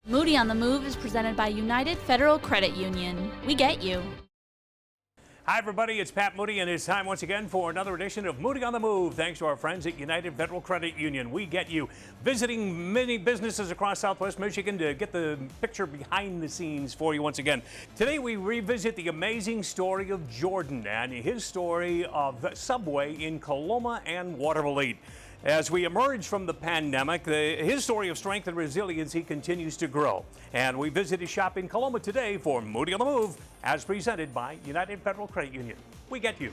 Moody on the Move is presented by United Federal Credit Union. We get you. Hi, everybody. It's Pat Moody, and it's time once again for another edition of Moody on the Move. Thanks to our friends at United Federal Credit Union. We get you visiting many businesses across Southwest Michigan to get the picture behind the scenes for you once again. Today, we revisit the amazing story of Jordan and his story of Subway in Coloma and Watervliet. As we emerge from the pandemic, his story of strength and resiliency continues to grow. And we visit his shop in Coloma today for Moody on the Move, as presented by United Federal Credit Union. We get you.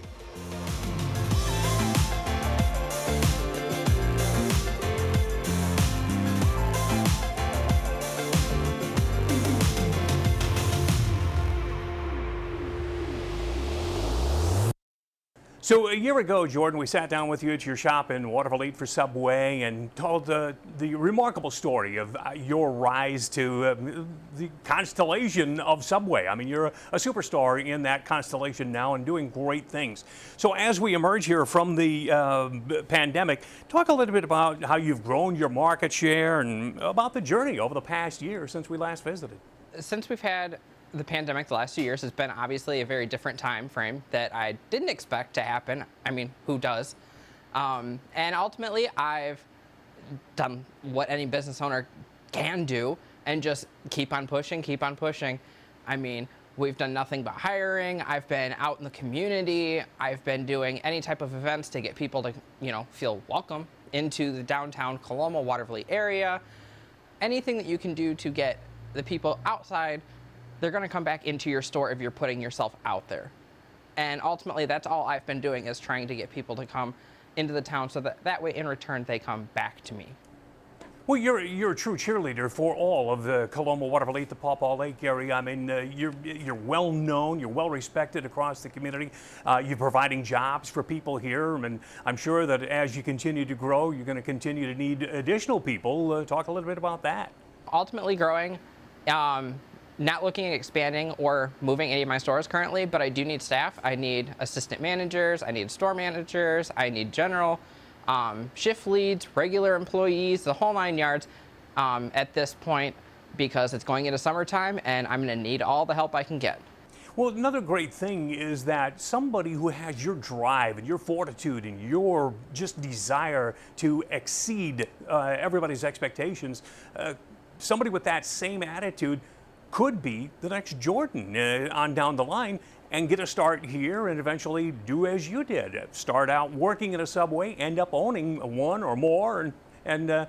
So a year ago, Jordan, we sat down with you at your shop in Watervliet for Subway and told the remarkable story of your rise to the constellation of Subway. I mean, you're a superstar in that constellation now and doing great things. So as we emerge here from the pandemic, talk a little bit about how you've grown your market share and about the journey over the past year since we last visited. Since we've had the pandemic the last 2 years, has been obviously a very different time frame that I didn't expect to happen. I mean, who does? And ultimately, I've done what any business owner can do and just keep on pushing, keep on pushing. I mean, we've done nothing but hiring. I've been out in the community. I've been doing any type of events to get people to, feel welcome into the downtown Coloma, Watervliet area. Anything that you can do to get the people outside, they're going to come back into your store if you're putting yourself out there. And ultimately, that's all I've been doing, is trying to get people to come into the town so that way, in return, they come back to me. Well, you're a true cheerleader for all of the Coloma, Watervliet, the Pawpaw Lake area. I mean, you're well known, you're well respected across the community. You're providing jobs for people here, and I'm sure that as you continue to grow, you're going to continue to need additional people. Talk a little bit about that. Ultimately growing, not looking at expanding or moving any of my stores currently, but I do need staff. I need assistant managers, I need store managers, I need general, shift leads, regular employees, the whole 9 yards at this point, because it's going into summertime and I'm going to need all the help I can get. Well, another great thing is that somebody who has your drive and your fortitude and your just desire to exceed everybody's expectations, somebody with that same attitude could be the next Jordan on down the line and get a start here and eventually do as you did. Start out working at a Subway, end up owning one or more, and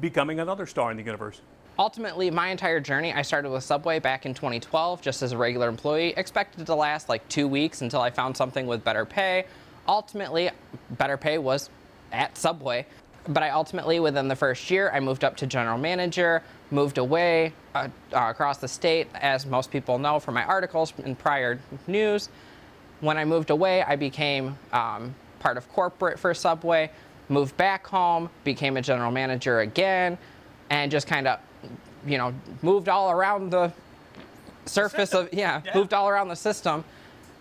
becoming another star in the universe. Ultimately, my entire journey, I started with Subway back in 2012 just as a regular employee, expected to last like 2 weeks until I found something with better pay. Ultimately, better pay was at Subway. But I ultimately, within the first year, I moved up to general manager, moved away across the state, as most people know from my articles in prior news. When I moved away, I became part of corporate for Subway, moved back home, became a general manager again, and just kind of, moved all around the surface of, moved all around the system.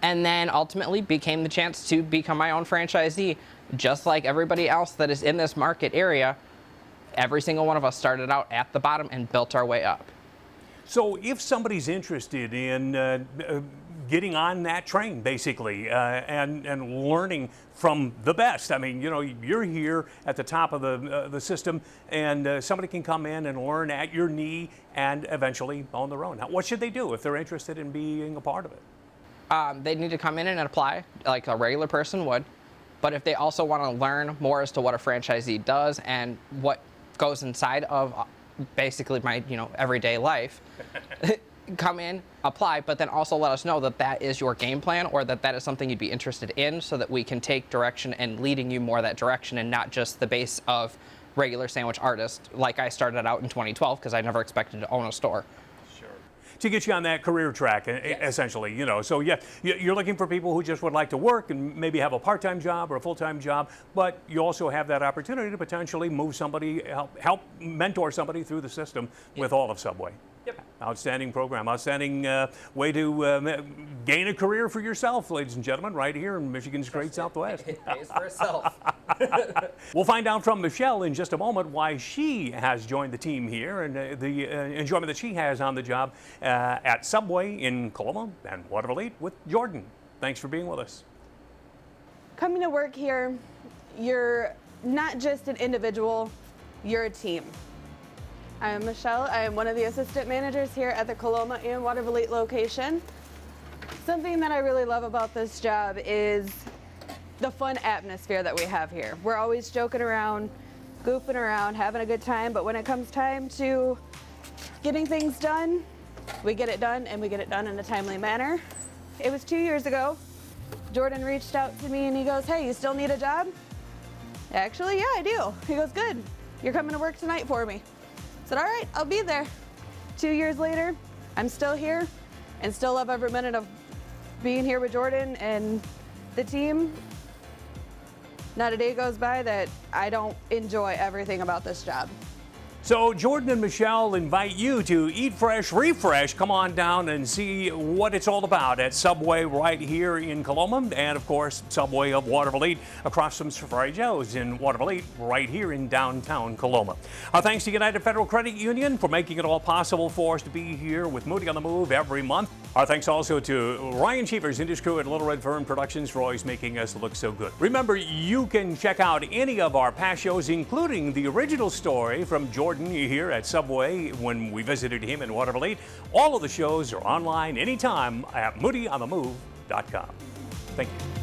And then ultimately became the chance to become my own franchisee. Just like everybody else that is in this market area, every single one of us started out at the bottom and built our way up. So if somebody's interested in getting on that train, basically, and learning from the best, I mean, you're here at the top of the system, and somebody can come in and learn at your knee and eventually own their own. Now, what should they do if they're interested in being a part of it? They need to come in and apply like a regular person would. But if they also want to learn more as to what a franchisee does and what goes inside of basically my everyday life, come in, apply, but then also let us know that that is your game plan or that that is something you'd be interested in, so that we can take direction and leading you more that direction and not just the base of regular sandwich artist like I started out in 2012, because I never expected to own a store. To get you on that career track, essentially, So yeah, you're looking for people who just would like to work and maybe have a part-time job or a full-time job, but you also have that opportunity to potentially move somebody, help mentor somebody through the system with all of Subway. Yep. Outstanding program, outstanding way to gain a career for yourself, ladies and gentlemen, right here in Michigan's great Southwest. It pays for itself. We'll find out from Michelle in just a moment why she has joined the team here and the enjoyment that she has on the job at Subway in Coloma and Watervliet with Jordan. Thanks for being with us. Coming to work here, you're not just an individual, you're a team. I'm Michelle. I am one of the assistant managers here at the Coloma and Watervliet location. Something that I really love about this job is the fun atmosphere that we have here. We're always joking around, goofing around, having a good time, but when it comes time to getting things done, we get it done, and we get it done in a timely manner. It was 2 years ago. Jordan reached out to me and he goes, "Hey, you still need a job?" Actually, yeah, I do. He goes, "Good. You're coming to work tonight for me." I said, "All right, I'll be there." 2 years later, I'm still here and still love every minute of being here with Jordan and the team. Not a day goes by that I don't enjoy everything about this job. So Jordan and Michelle invite you to eat fresh, refresh. Come on down and see what it's all about at Subway right here in Coloma, and of course Subway of Watervliet across from Safari Joe's in Watervliet right here in downtown Coloma. Our thanks to United Federal Credit Union for making it all possible for us to be here with Moody on the Move every month. Our thanks also to Ryan Cheevers and his crew at Little Red Fern Productions for always making us look so good. Remember, you can check out any of our past shows, including the original story from Jordan here at Subway when we visited him in Watervliet. All of the shows are online anytime at moodyonthemove.com. Thank you.